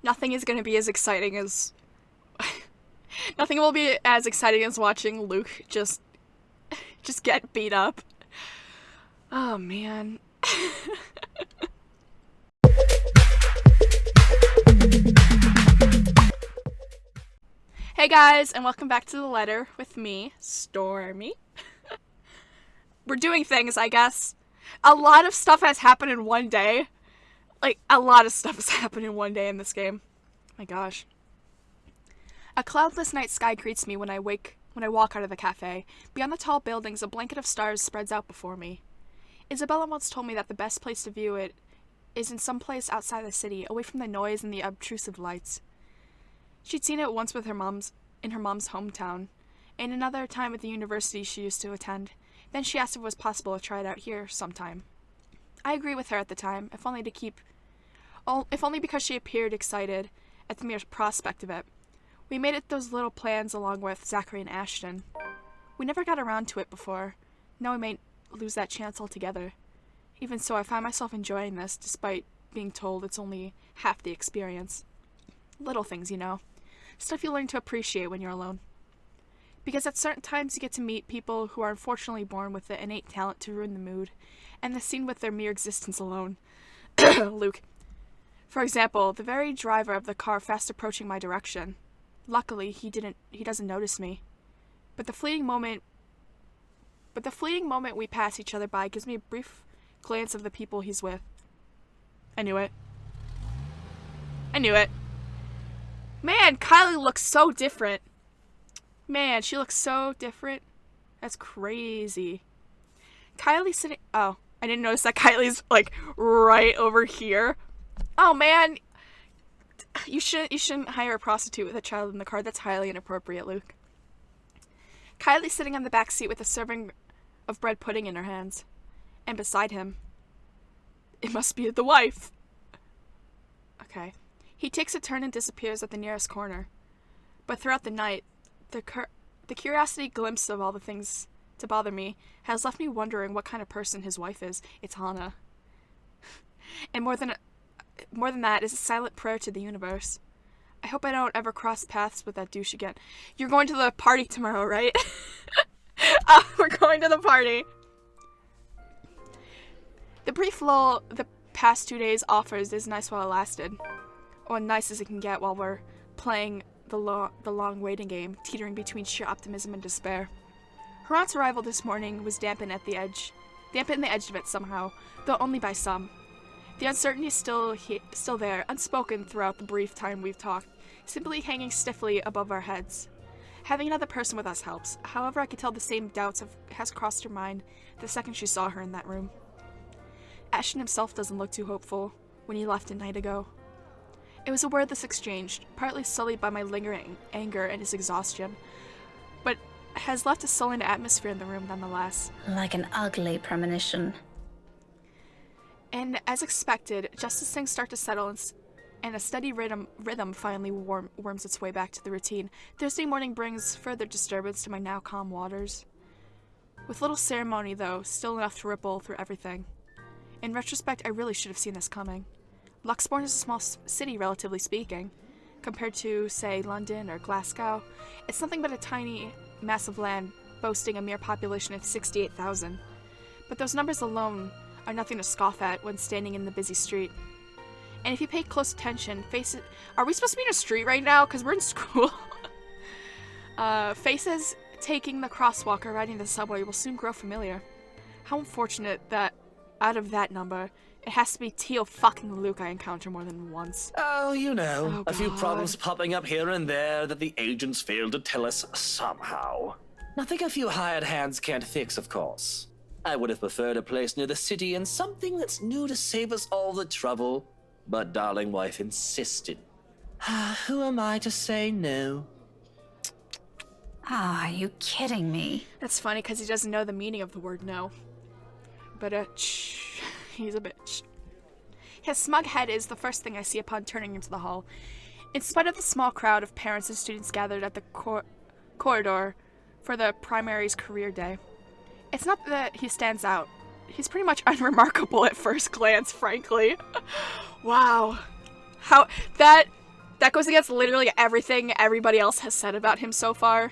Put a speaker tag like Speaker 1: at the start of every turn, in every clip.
Speaker 1: nothing is going to be as exciting as... nothing will be as exciting as watching Luke just get beat up. Oh, man. Hey guys, and welcome back to The Letter with me, Stormy. We're doing things, I guess. A lot of stuff has happened in one day. Like, a lot of stuff has happened in one day in this game. My gosh. A cloudless night sky greets me when I walk out of the cafe. Beyond the tall buildings, a blanket of stars spreads out before me. Isabella once told me that the best place to view it is in some place outside the city, away from the noise and the obtrusive lights. She'd seen it once with in her mom's hometown, and another time at the university she used to attend. Then she asked if it was possible to try it out here sometime. I agreed with her at the time, if only because she appeared excited at the mere prospect of it. We made it those little plans along with Zachary and Ashton. We never got around to it before. Now we may lose that chance altogether. Even so, I find myself enjoying this, despite being told it's only half the experience. Little things, you know. Stuff you learn to appreciate when you're alone. Because at certain times you get to meet people who are unfortunately born with the innate talent to ruin the mood, and the scene with their mere existence alone. Luke. For example, the very driver of the car fast approaching my direction. Luckily, he doesn't notice me. But the fleeting moment we pass each other by gives me a brief glance of the people he's with. I knew it. Man, Kylie looks so different. Man, she looks so different. That's crazy. Kylie's sitting... Oh, I didn't notice that Kylie's, like, right over here. Oh, man. You shouldn't hire a prostitute with a child in the car. That's highly inappropriate, Luke. Kylie's sitting on the back seat with a serving of bread pudding in her hands. And beside him... It must be the wife. Okay. He takes a turn and disappears at the nearest corner. But throughout the night, the curiosity glimpse of all the things to bother me has left me wondering what kind of person his wife is. It's Hannah. And more than that is a silent prayer to the universe. I hope I don't ever cross paths with that douche again. You're going to the party tomorrow, right? We're going to the party. The brief lull the past 2 days offers is nice while it lasted. Or nice as it can get while we're playing the long waiting game, teetering between sheer optimism and despair. Her aunt's arrival this morning was dampened the edge of it somehow, though only by some. The uncertainty is still there, unspoken throughout the brief time we've talked, simply hanging stiffly above our heads. Having another person with us helps. However, I could tell the same doubts has crossed her mind the second she saw her in that room. Ashton himself doesn't look too hopeful when he left a night ago. It was a wordless exchange, partly sullied by my lingering anger and his exhaustion, but has left a sullen atmosphere in the room nonetheless.
Speaker 2: Like an ugly premonition.
Speaker 1: And as expected, just as things start to settle and a steady rhythm finally worms its way back to the routine, Thursday morning brings further disturbance to my now calm waters. With little ceremony, though, still enough to ripple through everything. In retrospect, I really should have seen this coming. Luxbourne is a small city, relatively speaking. Compared to, say, London or Glasgow, it's nothing but a tiny mass of land boasting a mere population of 68,000. But those numbers alone are nothing to scoff at when standing in the busy street. And if you pay close attention, faces... Are we supposed to be in a street right now? Because we're in school. Faces taking the crosswalk or riding the subway will soon grow familiar. How unfortunate that, out of that number, it has to be Teal fucking Luke I encounter more than once.
Speaker 3: Oh, you know,
Speaker 1: Oh,
Speaker 3: a few
Speaker 1: God.
Speaker 3: problems popping up here and there that the agents failed to tell us somehow. Nothing a few hired hands can't fix, of course. I would have preferred a place near the city and something that's new to save us all the trouble, but darling wife insisted. Who am I to say no?
Speaker 2: Ah, are you kidding me?
Speaker 1: That's funny because he doesn't know the meaning of the word no. But, he's a bitch. His smug head is the first thing I see upon turning into the hall. In spite of the small crowd of parents and students gathered at the corridor for the primary's career day, it's not that he stands out. He's pretty much unremarkable at first glance, frankly. Wow. That goes against literally everything everybody else has said about him so far.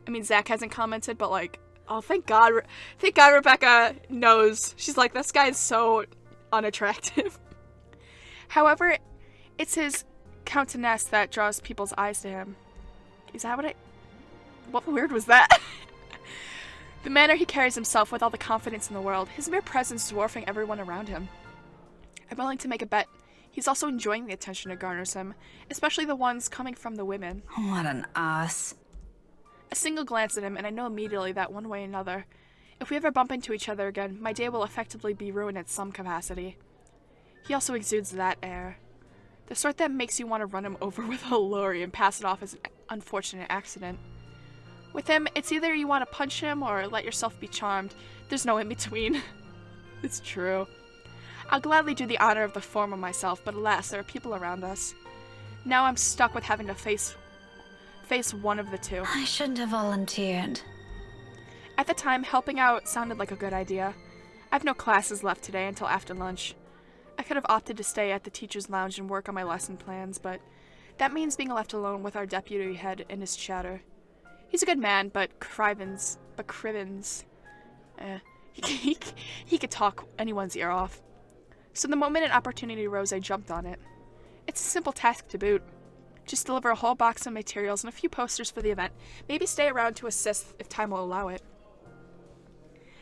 Speaker 1: I mean, Zach hasn't commented, but like, oh, thank God Rebecca knows. She's like, this guy is so unattractive. However, it's his countenance that draws people's eyes to him. Is that what weird was that? The manner he carries himself with all the confidence in the world, his mere presence dwarfing everyone around him. I'm willing to make a bet he's also enjoying the attention it garners him, especially the ones coming from the women.
Speaker 2: What an ass.
Speaker 1: A single glance at him, and I know immediately that one way or another, if we ever bump into each other again, my day will effectively be ruined in some capacity. He also exudes that air. The sort that makes you want to run him over with a lorry and pass it off as an unfortunate accident. With him, it's either you want to punch him or let yourself be charmed. There's no in-between. It's true. I'll gladly do the honor of the former myself, but alas, there are people around us. Now I'm stuck with having to face one of the two.
Speaker 2: I shouldn't have volunteered.
Speaker 1: At the time, helping out sounded like a good idea. I have no classes left today until after lunch. I could have opted to stay at the teacher's lounge and work on my lesson plans, but that means being left alone with our deputy head and his chatter. He's a good man, but Crivens, he could talk anyone's ear off. So the moment an opportunity arose, I jumped on it. It's a simple task to boot. Just deliver a whole box of materials and a few posters for the event. Maybe stay around to assist if time will allow it.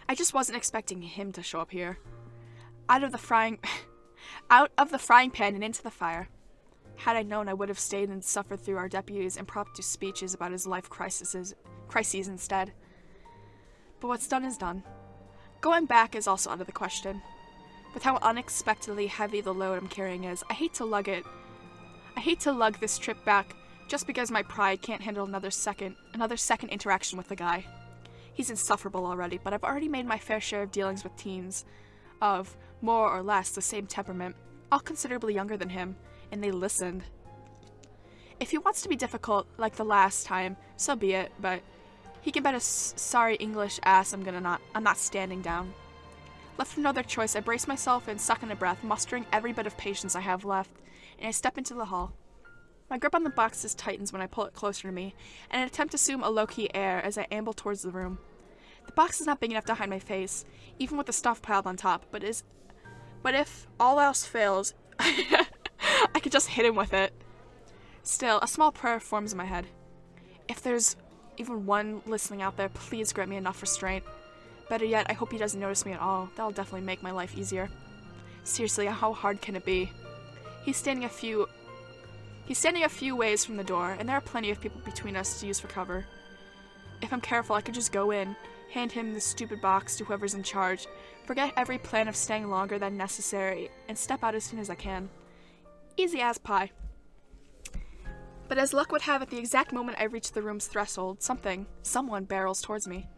Speaker 1: I just wasn't expecting him to show up here. Out of the frying pan and into the fire. Had I known, I would have stayed and suffered through our deputy's impromptu speeches about his life crises instead. But what's done is done. Going back is also out of the question. With how unexpectedly heavy the load I'm carrying is, I hate to lug this trip back just because my pride can't handle another second interaction with the guy. He's insufferable already, but I've already made my fair share of dealings with teens of more or less the same temperament, all considerably younger than him, and they listened. If he wants to be difficult like the last time, so be it, but he can bet a sorry English ass I'm not standing down. Left with no other choice, I brace myself and suck in a breath, mustering every bit of patience I have left, and I step into the hall. My grip on the boxes tightens when I pull it closer to me, and I attempt to assume a low-key air as I amble towards the room. The box is not big enough to hide my face, even with the stuff piled on top, but if all else fails, I could just hit him with it. Still, a small prayer forms in my head. If there's even one listening out there, please grant me enough restraint. Better yet, I hope he doesn't notice me at all. That'll definitely make my life easier. Seriously, how hard can it be? He's standing a few ways from the door, and there are plenty of people between us to use for cover. If I'm careful, I could just go in, hand him the stupid box to whoever's in charge, forget every plan of staying longer than necessary, and step out as soon as I can. Easy as pie. But as luck would have it, the exact moment I reach the room's threshold, someone barrels towards me.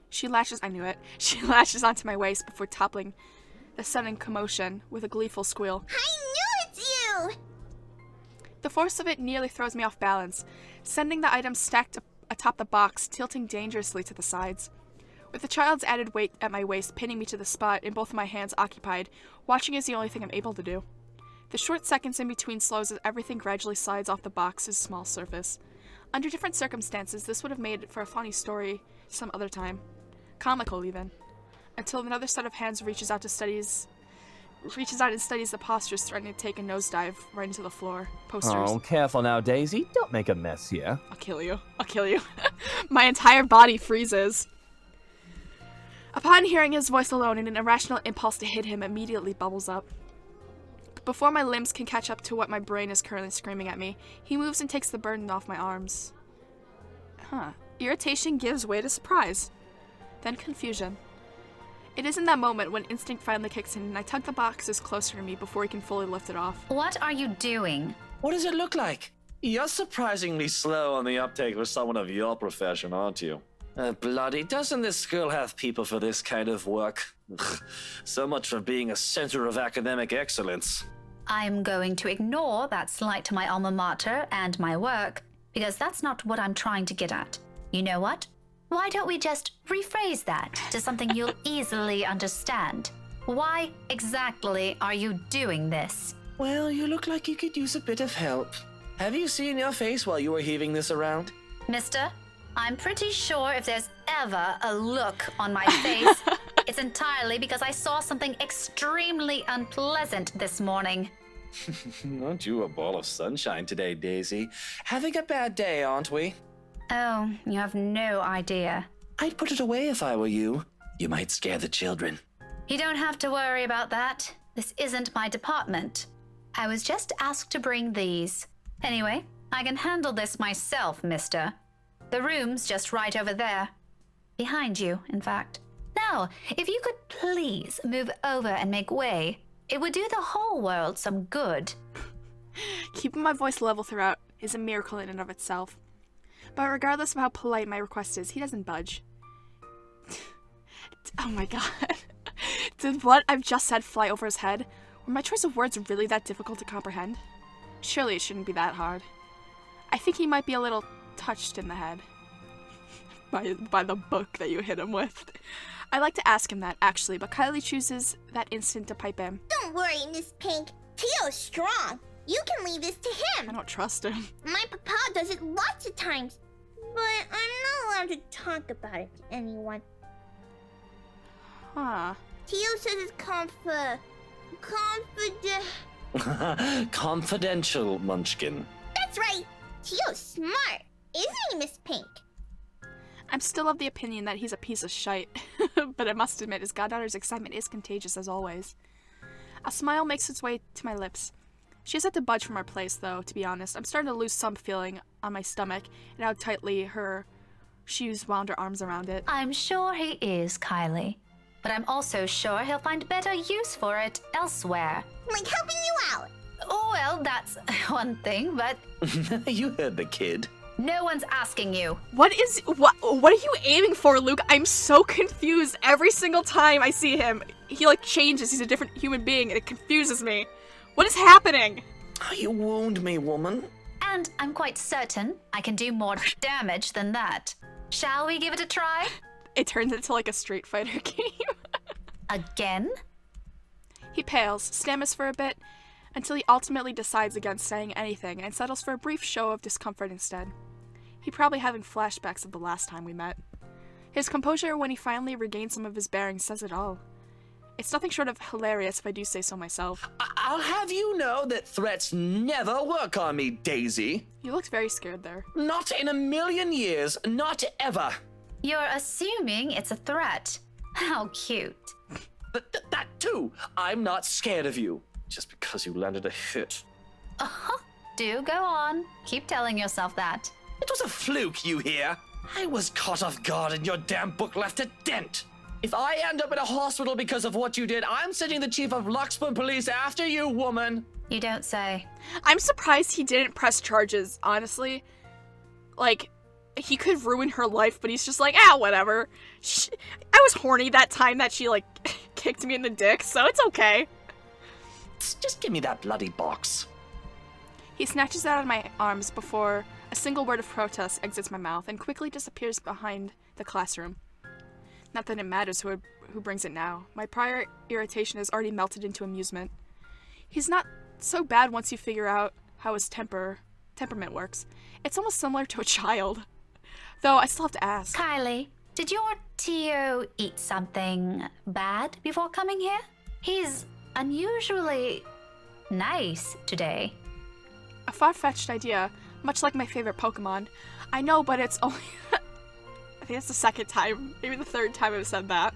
Speaker 1: She latches onto my waist before toppling the sudden commotion with a gleeful squeal.
Speaker 4: I knew it's you!
Speaker 1: The force of it nearly throws me off balance, sending the items stacked atop the box tilting dangerously to the sides. With the child's added weight at my waist pinning me to the spot and both of my hands occupied, watching is the only thing I'm able to do. The short seconds in between slows as everything gradually slides off the box's small surface. Under different circumstances, this would have made for a funny story some other time. Comical, even. Until another set of hands reaches out and studies the posters threatening to take a nosedive right into the floor. Posters.
Speaker 5: Oh, careful now, Daisy. Don't make a mess here.
Speaker 1: I'll kill you. My entire body freezes. Upon hearing his voice alone, an irrational impulse to hit him immediately bubbles up. But before my limbs can catch up to what my brain is currently screaming at me, he moves and takes the burden off my arms. Irritation gives way to surprise. Then confusion. It is in that moment when instinct finally kicks in and I tug the boxes closer to me before he can fully lift it off.
Speaker 2: What are you doing?
Speaker 3: What does it look like? You're surprisingly slow on the uptake for someone of your profession, aren't you? Bloody, doesn't this school have people for this kind of work? So much for being a center of academic excellence.
Speaker 2: I'm going to ignore that slight to my alma mater and my work, because that's not what I'm trying to get at. You know what? Why don't we just rephrase that to something you'll easily understand? Why exactly are you doing this?
Speaker 3: Well, you look like you could use a bit of help. Have you seen your face while you were heaving this around?
Speaker 2: Mister, I'm pretty sure if there's ever a look on my face, it's entirely because I saw something extremely unpleasant this morning.
Speaker 3: Aren't you a ball of sunshine today, Daisy? Having a bad day, aren't we?
Speaker 2: Oh, you have no idea.
Speaker 3: I'd put it away if I were you. You might scare the children.
Speaker 2: You don't have to worry about that. This isn't my department. I was just asked to bring these. Anyway, I can handle this myself, mister. The room's just right over there. Behind you, in fact. Now, if you could please move over and make way, it would do the whole world some good.
Speaker 1: Keeping my voice level throughout is a miracle in and of itself. But regardless of how polite my request is, he doesn't budge. Oh my god. Did what I've just said fly over his head? Were my choice of words really that difficult to comprehend? Surely it shouldn't be that hard. I think he might be a little touched in the head. By the book that you hit him with. I like to ask him that, actually, but Kylie chooses that instant to pipe in.
Speaker 4: Don't worry, Miss Pink. Tio's strong. You can leave this to
Speaker 1: I
Speaker 4: him.
Speaker 1: don't trust him.
Speaker 4: My papa does it lots of times. But I'm not allowed to talk about it to anyone.
Speaker 1: Huh.
Speaker 4: Tio says it's
Speaker 3: Confidential, Munchkin.
Speaker 4: That's right. Tio's smart. Isn't he, Miss Pink?
Speaker 1: I'm still of the opinion that he's a piece of shite, but I must admit his goddaughter's excitement is contagious as always. A smile makes its way to my lips. She has had to budge from our place, though, to be honest. I'm starting to lose some feeling on my stomach and how tightly she's wound her arms around it.
Speaker 2: I'm sure he is, Kylie. But I'm also sure he'll find better use for it elsewhere.
Speaker 4: Like helping you out.
Speaker 2: Oh, well, that's one thing, but
Speaker 3: You heard the kid.
Speaker 2: no one's asking you.
Speaker 1: What are you aiming for, Luke? I'm so confused every single time I see him. He changes, he's a different human being, and it confuses me. What is happening?
Speaker 3: Oh, you wound me, woman.
Speaker 2: And I'm quite certain I can do more damage than that. Shall we give it a try?
Speaker 1: It turns into a Street Fighter game.
Speaker 2: Again?
Speaker 1: He pales, stammers for a bit, until he ultimately decides against saying anything and settles for a brief show of discomfort instead. He probably having flashbacks of the last time we met. His composure when he finally regained some of his bearings says it all. It's nothing short of hilarious if I do say so myself.
Speaker 3: I'll have you know that threats never work on me, Daisy.
Speaker 1: You looked very scared there.
Speaker 3: Not in a million years, not ever.
Speaker 2: You're assuming it's a threat. How cute.
Speaker 3: That too. I'm not scared of you. Just because you landed a hit.
Speaker 2: Do go on. Keep telling yourself that.
Speaker 3: It was a fluke, you hear? I was caught off guard and your damn book left a dent. If I end up in a hospital because of what you did, I'm sending the chief of Luxburg police after you, woman.
Speaker 2: You don't say.
Speaker 1: I'm surprised he didn't press charges, honestly. He could ruin her life, but he's just whatever. I was horny that time that she, kicked me in the dick, so it's okay.
Speaker 3: Just give me that bloody box.
Speaker 1: He snatches it out of my arms before a single word of protest exits my mouth and quickly disappears behind the classroom. Not that it matters who brings it now. My prior irritation has already melted into amusement. He's not so bad once you figure out how his temperament works. It's almost similar to a child. Though I still have to ask.
Speaker 2: Kylie, did your Tio eat something bad before coming here? He's unusually nice today.
Speaker 1: A far-fetched idea, much like my favorite Pokemon. I know, but it's only... I think it's the second time, maybe the third time I've said that.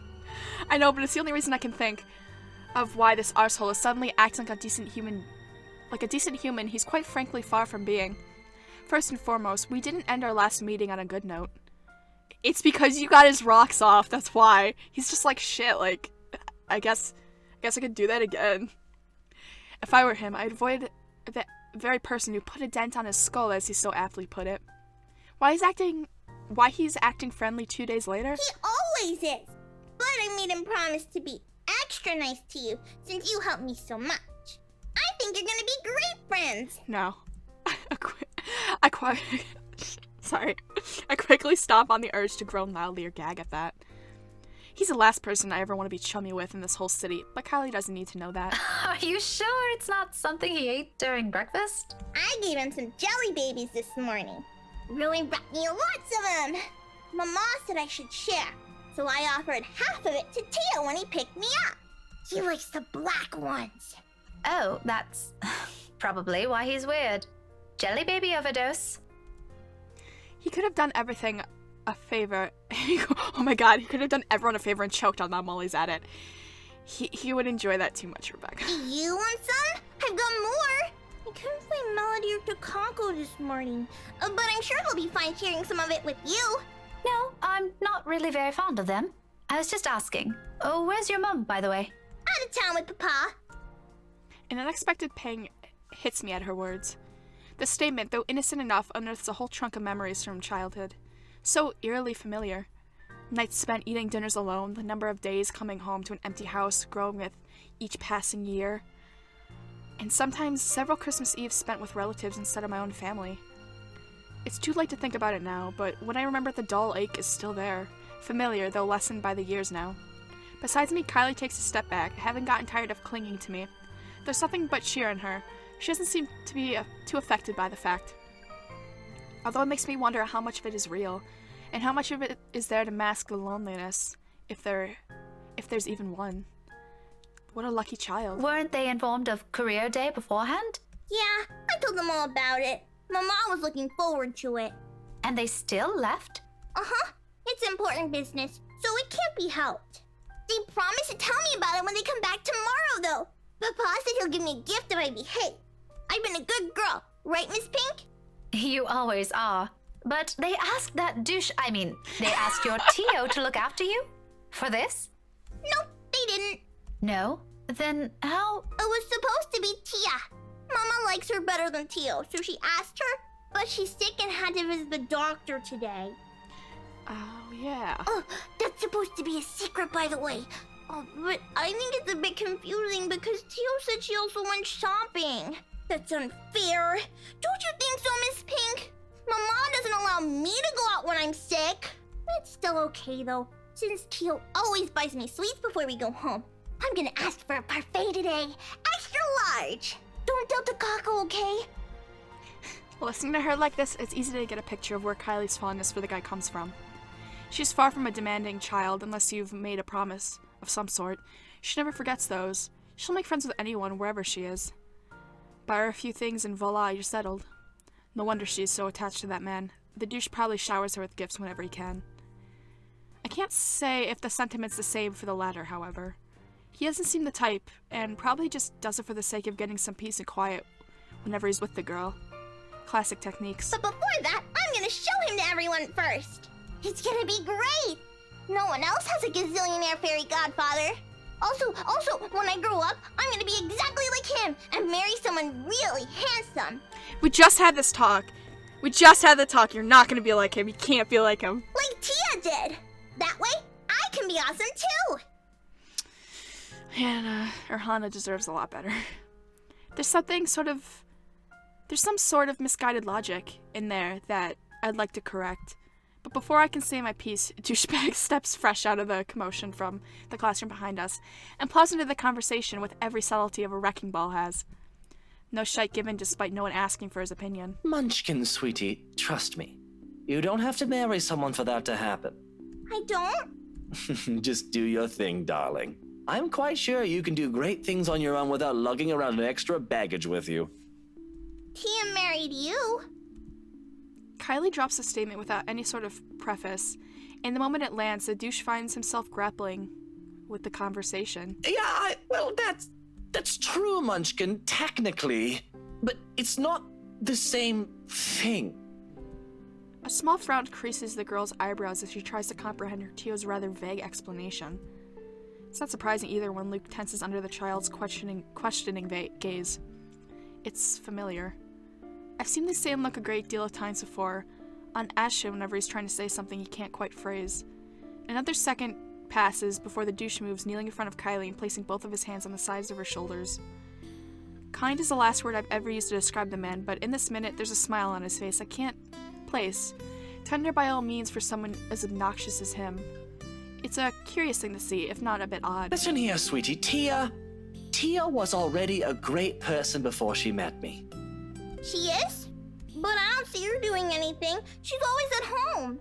Speaker 1: I know, but it's the only reason I can think of why this arsehole is suddenly acting like a decent human. Like a decent human he's quite frankly far from being. First and foremost, we didn't end our last meeting on a good note. It's because you got his rocks off, that's why. He's just shit, I guess I could do that again. If I were him, I'd avoid the very person who put a dent on his skull, as he so aptly put it. Why he's acting friendly 2 days later?
Speaker 4: He always is. But I made him promise to be extra nice to you since you helped me so much. I think you're gonna be great friends.
Speaker 1: No. I quickly stop on the urge to groan loudly or gag at that. He's the last person I ever want to be chummy with in this whole city, but Kylie doesn't need to know that.
Speaker 2: Are you sure it's not something he ate during breakfast?
Speaker 4: I gave him some jelly babies this morning. Really brought me lots of them. Mama said I should share, so I offered half of it to Tio when he picked me up. He likes the black ones.
Speaker 2: Oh, that's probably why he's weird. Jelly baby overdose.
Speaker 1: He could have done everything a favor. Oh my god, he could have done everyone a favor and choked on them while he's at it. He would enjoy that too much, Rebecca.
Speaker 4: You want some? I've got more. I couldn't find Melody or Takako this morning, but I'm sure they'll be fine sharing some of it with you.
Speaker 2: No, I'm not really very fond of them. I was just asking. Oh, where's your mum, by the way?
Speaker 4: Out of town with Papa.
Speaker 1: An unexpected pang hits me at her words. The statement, though innocent enough, unearths a whole trunk of memories from childhood. So eerily familiar. Nights spent eating dinners alone, the number of days coming home to an empty house growing with each passing year. And sometimes several Christmas Eves spent with relatives instead of my own family. It's too late to think about it now, but when I remember the dull ache is still there, familiar though lessened by the years now. Besides me, Kylie takes a step back, having gotten tired of clinging to me. There's nothing but cheer in her. She doesn't seem to be too affected by the fact. Although it makes me wonder how much of it is real, and how much of it is there to mask the loneliness, if there's even one. What a lucky child.
Speaker 2: Weren't they informed of career day beforehand?
Speaker 4: Yeah, I told them all about it. Mama was looking forward to it.
Speaker 2: And they still left?
Speaker 4: Uh-huh. It's important business, so it can't be helped. They promised to tell me about it when they come back tomorrow, though. Papa said he'll give me a gift if I behave. I've been a good girl, right, Miss Pink?
Speaker 2: You always are. But they asked they asked your Tio to look after you? For this?
Speaker 4: Nope, they didn't.
Speaker 2: No? Then how?
Speaker 4: It was supposed to be Tia. Mama likes her better than Tio, so she asked her, but she's sick and had to visit the doctor today.
Speaker 1: Oh, yeah.
Speaker 4: Oh, that's supposed to be a secret, by the way. Oh, but I think it's a bit confusing because Tio said she also went shopping. That's unfair. Don't you think so, Miss Pink? Mama doesn't allow me to go out when I'm sick. It's still okay, though, since Tio always buys me sweets before we go home. I'm gonna ask for a parfait today. Extra large. Don't tell Takako, okay?
Speaker 1: Listening to her like this, it's easy to get a picture of where Kylie's fondness for the guy comes from. She's far from a demanding child unless you've made a promise of some sort. She never forgets those. She'll make friends with anyone, wherever she is. Buy her a few things and voila, you're settled. No wonder she is so attached to that man. The douche probably showers her with gifts whenever he can. I can't say if the sentiment's the same for the latter, however. He doesn't seem the type, and probably just does it for the sake of getting some peace and quiet whenever he's with the girl. Classic techniques.
Speaker 4: But before that, I'm gonna show him to everyone first. It's gonna be great. No one else has a gazillionaire fairy godfather. Also, when I grow up, I'm gonna be exactly like him and marry someone really handsome.
Speaker 1: We just had this talk. You're not gonna be like him. You can't be like him.
Speaker 4: Like Tia did. That way, I can be awesome too.
Speaker 1: And, Erhana deserves a lot better. There's some sort of misguided logic in there that I'd like to correct. But before I can say my piece, douchebag steps fresh out of the commotion from the classroom behind us and plows into the conversation with every subtlety of a wrecking ball has. No shite given despite no one asking for his opinion.
Speaker 3: Munchkin, sweetie, trust me. You don't have to marry someone for that to happen.
Speaker 4: I don't?
Speaker 3: Just do your thing, darling. I'm quite sure you can do great things on your own without lugging around an extra baggage with you.
Speaker 4: Tia married you.
Speaker 1: Kylie drops the statement without any sort of preface, and the moment it lands, the douche finds himself grappling with the conversation.
Speaker 3: Yeah, well, that's true, Munchkin, technically. But it's not the same thing.
Speaker 1: A small frown creases the girl's eyebrows as she tries to comprehend her Tio's rather vague explanation. It's not surprising either when Luke tenses under the child's questioning gaze. It's familiar. I've seen the same look a great deal of times before, on Asha whenever he's trying to say something he can't quite phrase. Another second passes before the douche moves, kneeling in front of Kylie and placing both of his hands on the sides of her shoulders. Kind is the last word I've ever used to describe the man, but in this minute there's a smile on his face I can't place. Tender by all means for someone as obnoxious as him. It's a curious thing to see, if not a bit odd.
Speaker 3: Listen here, sweetie. Tia was already a great person before she met me.
Speaker 4: She is? But I don't see her doing anything. She's always at home.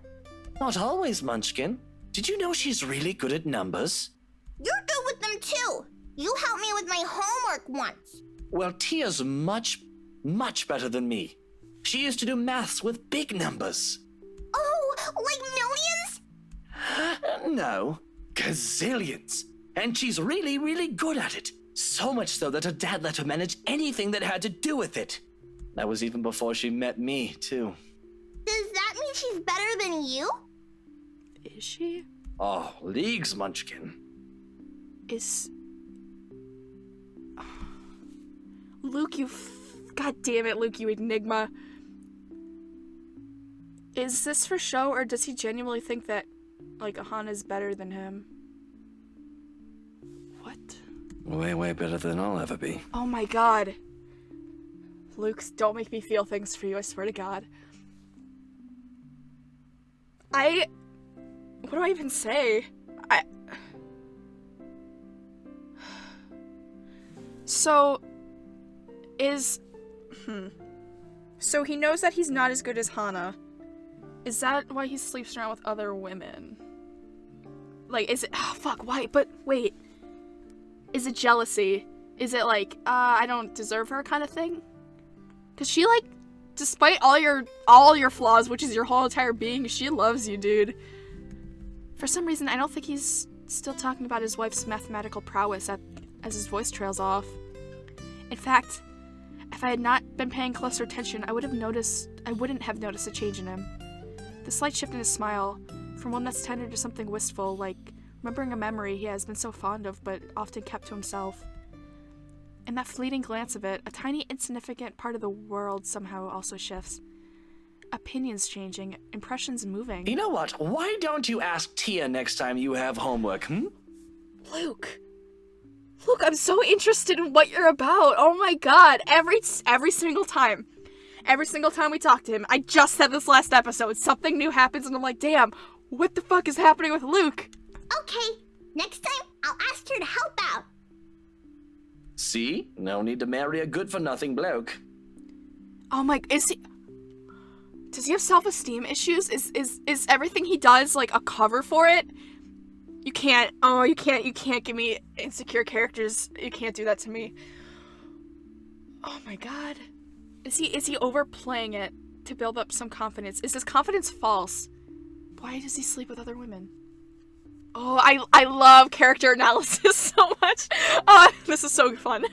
Speaker 3: Not always, Munchkin. Did you know she's really good at numbers?
Speaker 4: You're good with them too. You helped me with my homework once.
Speaker 3: Well, Tia's much, much better than me. She used to do maths with big numbers.
Speaker 4: Oh, like millions?
Speaker 3: No, gazillions. And she's really, really good at it. So much so that her dad let her manage anything that had to do with it. That was even before she met me, too.
Speaker 4: Does that mean she's better than you?
Speaker 1: Is she?
Speaker 3: Oh, leagues, Munchkin.
Speaker 1: Is... Luke, God damn it, Luke, you enigma. Is this for show, or does he genuinely think that, like, Ahana's better than him? What?
Speaker 3: Way, way better than I'll ever be.
Speaker 1: Oh my god. Luke, don't make me feel things for you, I swear to God. What do I even say? So he knows that he's not as good as Hana. Is that why he sleeps around with other women? Like, is it... Oh, fuck, why? But, wait. Is it jealousy? Is it like, I don't deserve her kind of thing? Because she, like, despite all your flaws, which is your whole entire being, she loves you, dude. For some reason, I don't think he's still talking about his wife's mathematical prowess as his voice trails off. In fact, if I had not been paying closer attention, I wouldn't have noticed a change in him. The slight shift in his smile, from one that's tender to something wistful, like remembering a memory he has been so fond of but often kept to himself. In that fleeting glance of it, a tiny insignificant part of the world somehow also shifts. Opinions changing, impressions moving.
Speaker 3: You know what? Why don't you ask Tia next time you have homework,
Speaker 1: Luke, I'm so interested in what you're about. Oh my god, every single time we talk to him, I just said this last episode, something new happens and I'm like, damn, what the fuck is happening with Luke?
Speaker 4: Okay, next time I'll ask her to help out.
Speaker 3: See? No need to marry a good-for-nothing bloke.
Speaker 1: Oh my, does he have self-esteem issues? Is everything he does like a cover for it? You can't give me insecure characters. You can't do that to me. Oh my god. Is he overplaying it to build up some confidence? Is his confidence false? Why does he sleep with other women? Oh, I love character analysis so much. This is so fun.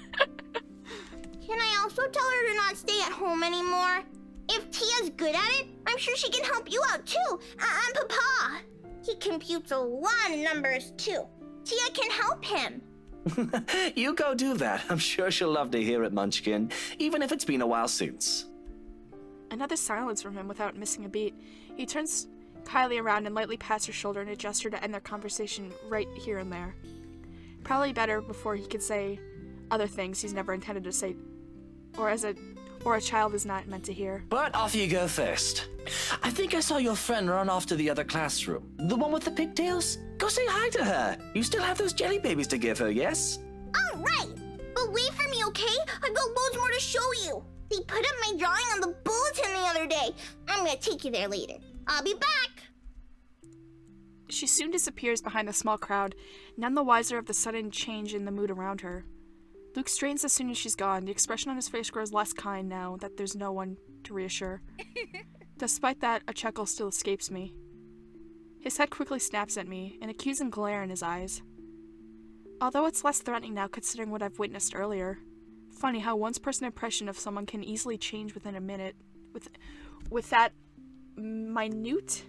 Speaker 4: Can I also tell her to not stay at home anymore? If Tia's good at it, I'm sure she can help you out too. And Papa. He computes a lot of numbers too. Tia can help him.
Speaker 3: You go do that. I'm sure she'll love to hear it, Munchkin, even if it's been a while since.
Speaker 1: Another silence from him without missing a beat. He turns Kylie around and lightly pats her shoulder in a gesture to end their conversation right here and there. Probably better before he could say other things he's never intended to say, or a child is not meant to hear.
Speaker 3: But off you go first. I think I saw your friend run off to the other classroom. The one with the pigtails? Go say hi to her. You still have those jelly babies to give her, yes?
Speaker 4: All right, but wait for me, okay? I've got loads more to show you. They put up my drawing on the bulletin the other day. I'm gonna take you there later. I'll be back.
Speaker 1: She soon disappears behind the small crowd, none the wiser of the sudden change in the mood around her. Luke strains as soon as she's gone. The expression on his face grows less kind now that there's no one to reassure. Despite that, a chuckle still escapes me. His head quickly snaps at me, an accusing glare in his eyes. Although it's less threatening now considering what I've witnessed earlier. Funny how one's first impression of someone can easily change within a minute, with that minute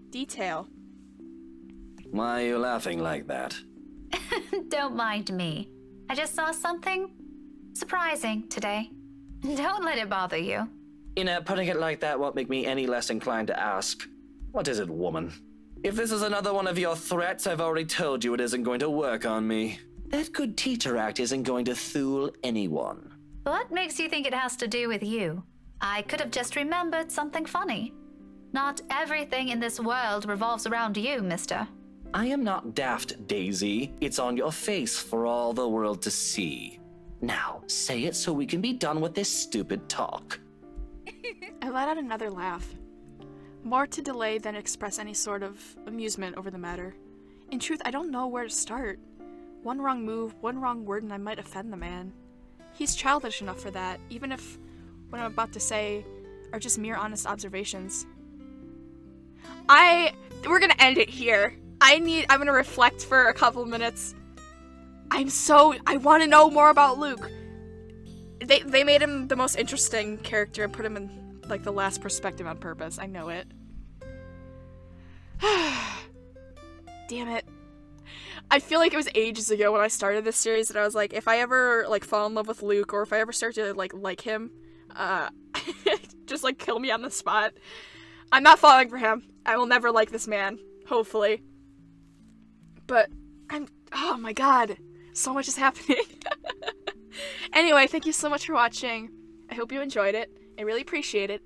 Speaker 1: detail.
Speaker 3: Why are you laughing like that?
Speaker 2: Don't mind me. I just saw something surprising today. Don't let it bother you.
Speaker 3: You know, putting it like that won't make me any less inclined to ask. What is it, woman? If this is another one of your threats, I've already told you it isn't going to work on me. That good teacher act isn't going to fool anyone.
Speaker 2: What makes you think it has to do with you? I could have just remembered something funny. Not everything in this world revolves around you, mister.
Speaker 3: I am not daft, Daisy. It's on your face for all the world to see. Now, say it so we can be done with this stupid talk.
Speaker 1: I let out another laugh. More to delay than express any sort of amusement over the matter. In truth, I don't know where to start. One wrong move, one wrong word, and I might offend the man. He's childish enough for that, even if what I'm about to say are just mere honest observations. We're gonna end it here. I'm gonna reflect for a couple minutes. I want to know more about Luke. They made him the most interesting character and put him in, like, the last perspective on purpose. I know it. Damn it. I feel like it was ages ago when I started this series that I was like, if I ever, like, fall in love with Luke, or if I ever start to, like him, just, like, kill me on the spot. I'm not falling for him. I will never like this man. Hopefully. But, oh my god. So much is happening. Anyway, thank you so much for watching. I hope you enjoyed it. I really appreciate it.